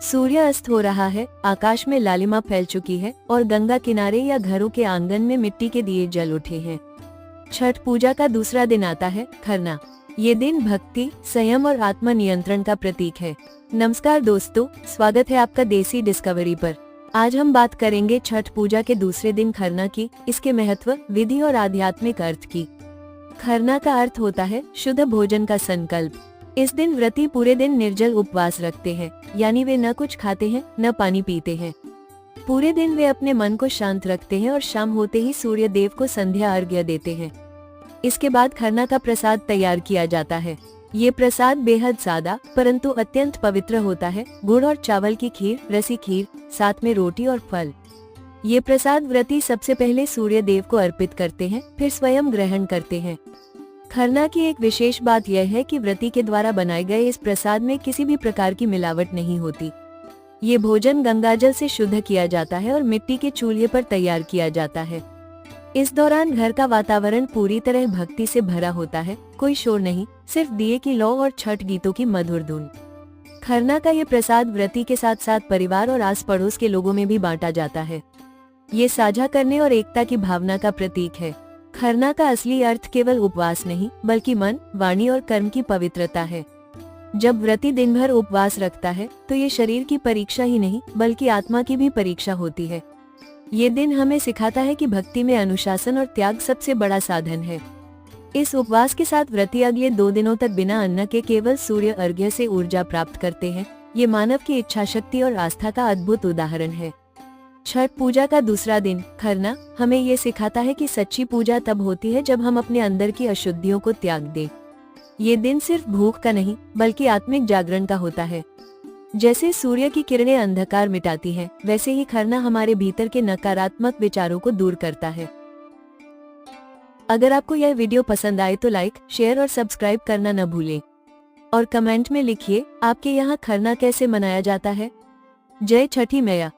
सूर्य अस्त हो रहा है, आकाश में लालिमा फैल चुकी है और गंगा किनारे या घरों के आंगन में मिट्टी के दिए जल उठे हैं। छठ पूजा का दूसरा दिन आता है, खरना। ये दिन भक्ति, संयम और आत्मनियंत्रण का प्रतीक है। नमस्कार दोस्तों, स्वागत है आपका देसी डिस्कवरी पर। आज हम बात करेंगे छठ पूजा के दूसरे दिन खरना की, इसके महत्व, विधि और आध्यात्मिक अर्थ की। खरना का अर्थ होता है शुद्ध भोजन का संकल्प। इस दिन व्रती पूरे दिन निर्जल उपवास रखते हैं, यानी वे न कुछ खाते हैं न पानी पीते हैं। पूरे दिन वे अपने मन को शांत रखते हैं और शाम होते ही सूर्य देव को संध्या अर्घ्य देते हैं। इसके बाद खरना का प्रसाद तैयार किया जाता है। ये प्रसाद बेहद सादा परंतु अत्यंत पवित्र होता है। गुड़ और चावल की खीर, रसी खीर, साथ में रोटी और फल। ये प्रसाद व्रती सबसे पहले सूर्य देव को अर्पित करते हैं, फिर स्वयं ग्रहण करते हैं। खरना की एक विशेष बात यह है कि व्रती के द्वारा बनाए गए इस प्रसाद में किसी भी प्रकार की मिलावट नहीं होती। ये भोजन गंगाजल से शुद्ध किया जाता है और मिट्टी के चूल्हे पर तैयार किया जाता है। इस दौरान घर का वातावरण पूरी तरह भक्ति से भरा होता है। कोई शोर नहीं, सिर्फ दिए की लौ और छठ गीतों की मधुर धुन। खरना का ये प्रसाद व्रती के साथ साथ परिवार और आस पड़ोस के लोगों में भी बांटा जाता है। ये साझा करने और एकता की भावना का प्रतीक है। खरना का असली अर्थ केवल उपवास नहीं, बल्कि मन, वाणी और कर्म की पवित्रता है। जब व्रती दिन भर उपवास रखता है तो ये शरीर की परीक्षा ही नहीं, बल्कि आत्मा की भी परीक्षा होती है। ये दिन हमें सिखाता है कि भक्ति में अनुशासन और त्याग सबसे बड़ा साधन है। इस उपवास के साथ व्रती अगले 2 दिनों तक बिना अन्न के केवल सूर्य अर्घ्य से ऊर्जा प्राप्त करते हैं। ये मानव की इच्छा शक्ति और आस्था का अद्भुत उदाहरण है। छठ पूजा का दूसरा दिन, खरना, हमें ये सिखाता है कि सच्ची पूजा तब होती है जब हम अपने अंदर की अशुद्धियों को त्याग दें। ये दिन सिर्फ भूख का नहीं, बल्कि आत्मिक जागरण का होता है। जैसे सूर्य की किरणें अंधकार मिटाती हैं, वैसे ही खरना हमारे भीतर के नकारात्मक विचारों को दूर करता है। अगर आपको यह वीडियो पसंद आए तो लाइक, शेयर और सब्सक्राइब करना न भूलें। और कमेंट में लिखिए, आपके यहाँ खरना कैसे मनाया जाता है। जय छठी मैया।